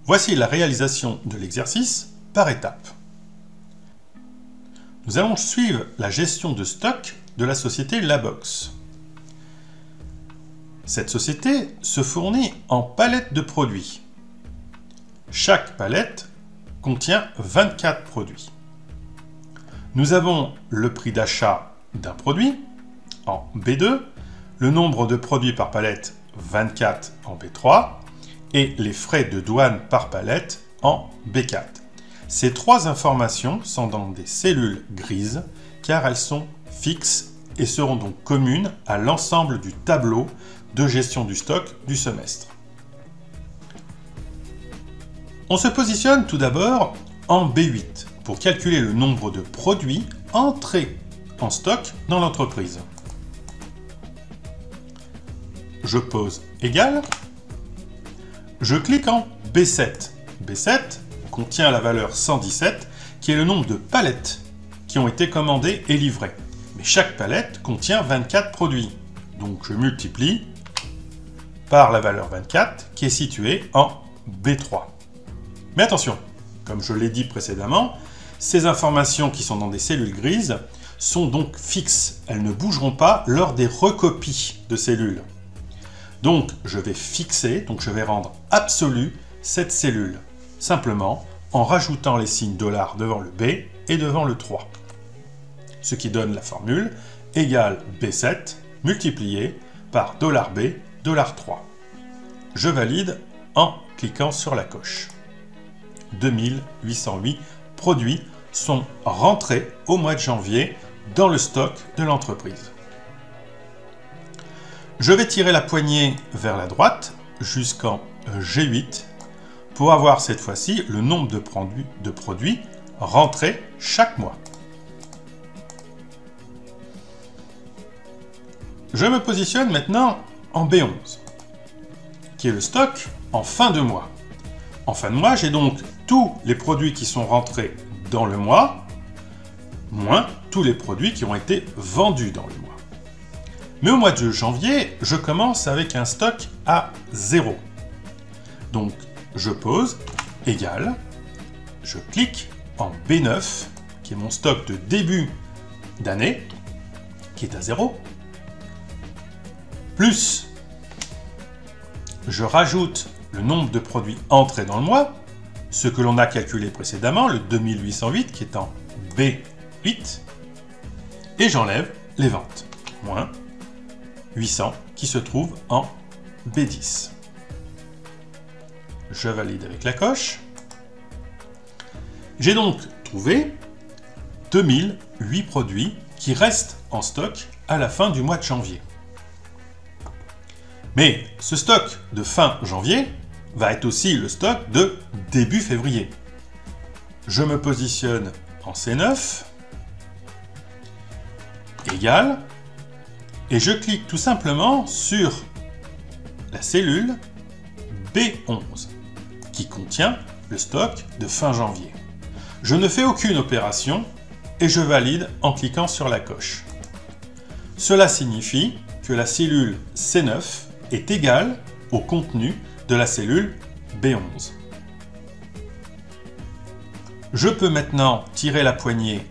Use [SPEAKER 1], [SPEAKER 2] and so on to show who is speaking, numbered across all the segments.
[SPEAKER 1] Voici la réalisation de l'exercice par étapes. Nous allons suivre la gestion de stock de la société Labox. Cette société se fournit en palettes de produits. Chaque palette contient 24 produits. Nous avons le prix d'achat d'un produit en B2, le nombre de produits par palette 24 en B3 et les frais de douane par palette en B4. Ces trois informations sont dans des cellules grises car elles sont fixes et seront donc communes à l'ensemble du tableau de gestion du stock du semestre. On se positionne tout d'abord en B8 pour calculer le nombre de produits entrés en stock dans l'entreprise. Je pose égal. Je clique en B7. B7 contient la valeur 117, qui est le nombre de palettes qui ont été commandées et livrées. Mais chaque palette contient 24 produits. Donc je multiplie par la valeur 24, qui est située en B3. Mais attention, comme je l'ai dit précédemment, ces informations qui sont dans des cellules grises sont donc fixes. Elles ne bougeront pas lors des recopies de cellules. Donc, je vais fixer, donc je vais rendre absolue cette cellule, simplement en rajoutant les signes $ devant le B et devant le 3. Ce qui donne la formule égale B7 multiplié par $B, $3. Je valide en cliquant sur la coche. 2808 produits sont rentrés au mois de janvier dans le stock de l'entreprise. Je vais tirer la poignée vers la droite jusqu'en G8 pour avoir cette fois-ci le nombre de produits rentrés chaque mois. Je me positionne maintenant en B11, qui est le stock en fin de mois. En fin de mois, j'ai donc tous les produits qui sont rentrés dans le mois, moins tous les produits qui ont été vendus dans le mois. Mais au mois de janvier, je commence avec un stock à 0. Donc, je pose égal, je clique en B9, qui est mon stock de début d'année, qui est à 0, plus je rajoute le nombre de produits entrés dans le mois, ce que l'on a calculé précédemment, le 2808 qui est en B8, et j'enlève les ventes, moins 800 qui se trouve en B10. Je valide avec la coche. J'ai donc trouvé 2008 produits qui restent en stock à la fin du mois de janvier. Mais ce stock de fin janvier va être aussi le stock de début février. Je me positionne en C9, égal, et je clique tout simplement sur la cellule B11, qui contient le stock de fin janvier. Je ne fais aucune opération et je valide en cliquant sur la coche. Cela signifie que la cellule C9 est égale au contenu de la cellule B11. Je peux maintenant tirer la poignée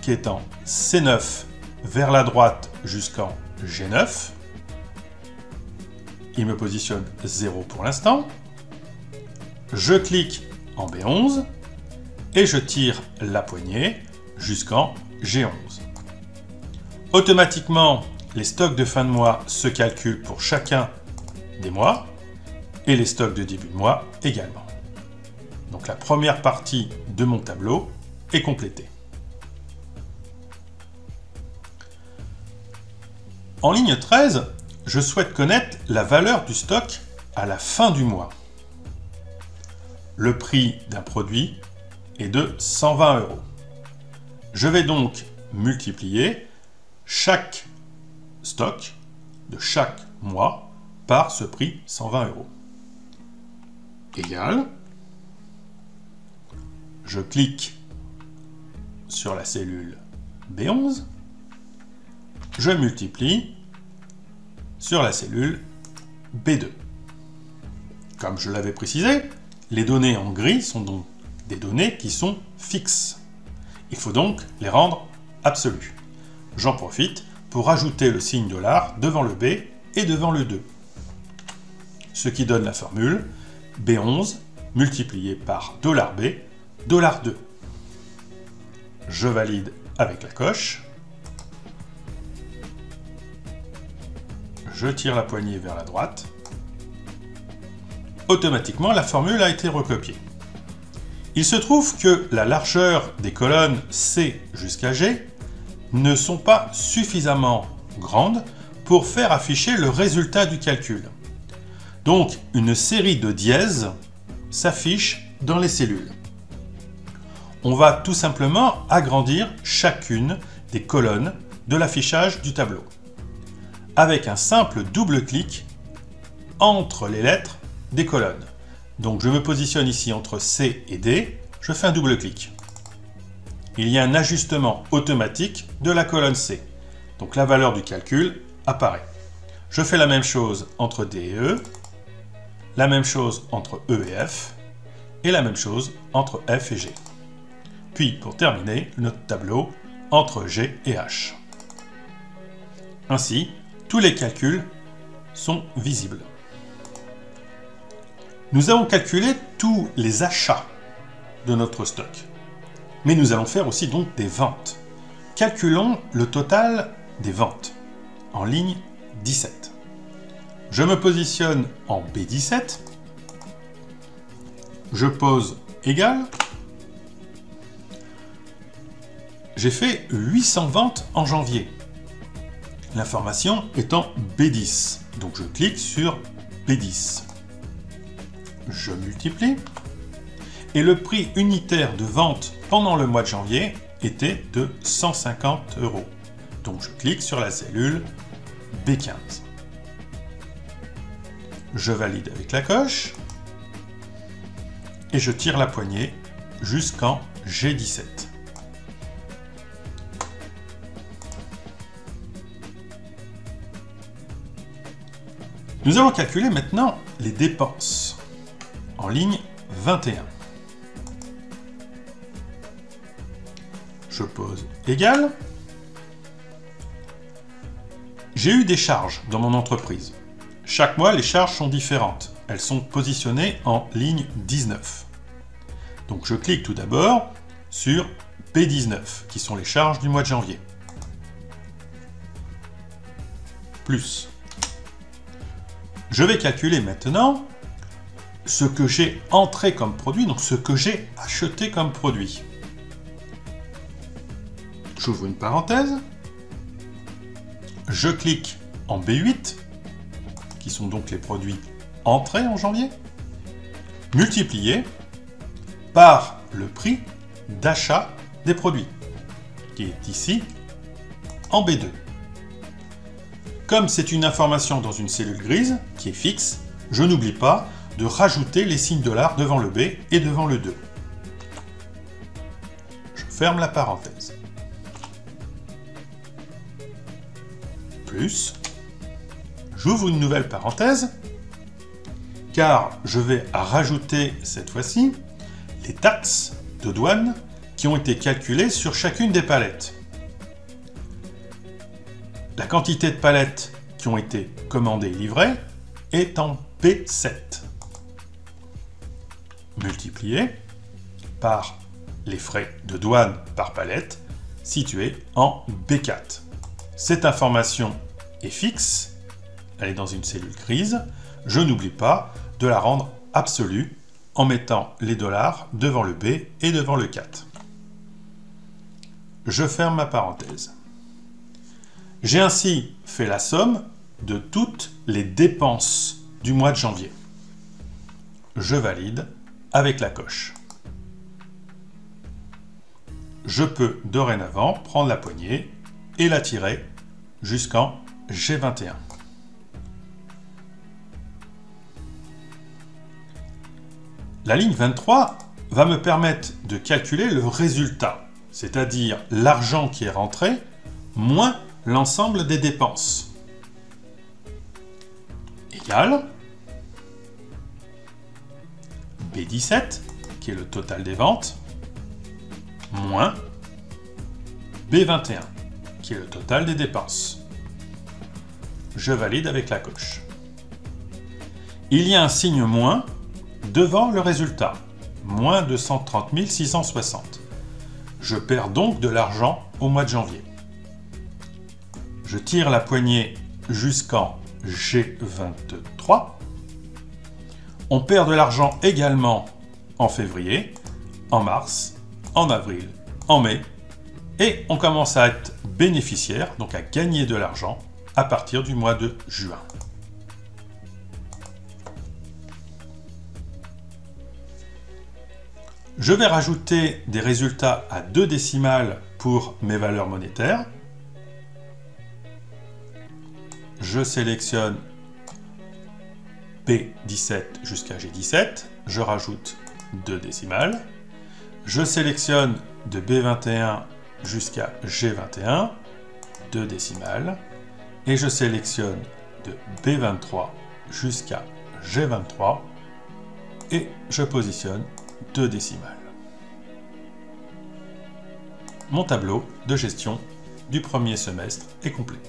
[SPEAKER 1] qui est en C9 vers la droite jusqu'en G9. Il me positionne 0 pour l'instant. Je clique en B11 et je tire la poignée jusqu'en G11. Automatiquement, les stocks de fin de mois se calculent pour chacun des mois et les stocks de début de mois également. Donc la première partie de mon tableau est complétée. En ligne 13, je souhaite connaître la valeur du stock à la fin du mois. Le prix d'un produit est de 120 €. Je vais donc multiplier chaque stock de chaque mois par ce prix 120 €. Égal. Je clique sur la cellule B11 je multiplie sur la cellule B2. Comme je l'avais précisé, les données en gris sont donc des données qui sont fixes. Il faut donc les rendre absolues. J'en profite pour ajouter le signe $ devant le B et devant le 2. Ce qui donne la formule B11 multiplié par $B, $2. Je valide avec la coche. Je tire la poignée vers la droite. Automatiquement, la formule a été recopiée. Il se trouve que la largeur des colonnes C jusqu'à G ne sont pas suffisamment grandes pour faire afficher le résultat du calcul. Donc, une série de dièses s'affiche dans les cellules. On va tout simplement agrandir chacune des colonnes de l'affichage du tableau, avec un simple double-clic entre les lettres des colonnes. Donc je me positionne ici entre C et D, je fais un double-clic. Il y a un ajustement automatique de la colonne C. Donc la valeur du calcul apparaît. Je fais la même chose entre D et E, la même chose entre E et F, et la même chose entre F et G. Puis, pour terminer, notre tableau entre G et H. Ainsi, tous les calculs sont visibles. Nous avons calculé tous les achats de notre stock. Mais nous allons faire aussi donc des ventes. Calculons le total des ventes en ligne 17. Je me positionne en B17. Je pose égal. J'ai fait 800 ventes en janvier. L'information est en B10. Donc je clique sur B10. Je multiplie. Et le prix unitaire de vente pendant le mois de janvier était de 150 €. Donc je clique sur la cellule B15. Je valide avec la coche. Et je tire la poignée jusqu'en G17. Nous allons calculer maintenant les dépenses en ligne 21. Je pose égal. J'ai eu des charges dans mon entreprise. Chaque mois, les charges sont différentes. Elles sont positionnées en ligne 19. Donc je clique tout d'abord sur B19, qui sont les charges du mois de janvier. Plus. Je vais calculer maintenant ce que j'ai entré comme produit, donc ce que j'ai acheté comme produit. J'ouvre une parenthèse. Je clique en B8, qui sont donc les produits entrés en janvier, multiplié par le prix d'achat des produits, qui est ici en B2. Comme c'est une information dans une cellule grise, qui est fixe, je n'oublie pas de rajouter les signes $ devant le B et devant le 2. Je ferme la parenthèse. Plus, j'ouvre une nouvelle parenthèse, car je vais rajouter cette fois-ci les taxes de douane qui ont été calculées sur chacune des palettes. La quantité de palettes qui ont été commandées et livrées est en B7, multiplié par les frais de douane par palette situés en B4. Cette information est fixe, elle est dans une cellule grise. Je n'oublie pas de la rendre absolue en mettant les $ devant le B et devant le 4. Je ferme ma parenthèse. J'ai ainsi fait la somme de toutes les dépenses du mois de janvier. Je valide avec la coche. Je peux dorénavant prendre la poignée et la tirer jusqu'en G21. La ligne 23 va me permettre de calculer le résultat, c'est-à-dire l'argent qui est rentré moins l'ensemble des dépenses égale B17, qui est le total des ventes, moins B21, qui est le total des dépenses. Je valide avec la coche. Il y a un signe moins devant le résultat, moins 230 660. Je perds donc de l'argent au mois de janvier. Je tire la poignée jusqu'en G23. On perd de l'argent également en février, en mars, en avril, en mai, et on commence à être bénéficiaire, donc à gagner de l'argent, à partir du mois de juin. Je vais rajouter des résultats à 2 décimales pour mes valeurs monétaires. Je sélectionne B17 jusqu'à G17, je rajoute 2 décimales. Je sélectionne de B21 jusqu'à G21, 2 décimales. Et je sélectionne de B23 jusqu'à G23 et je positionne 2 décimales. Mon tableau de gestion du premier semestre est complet.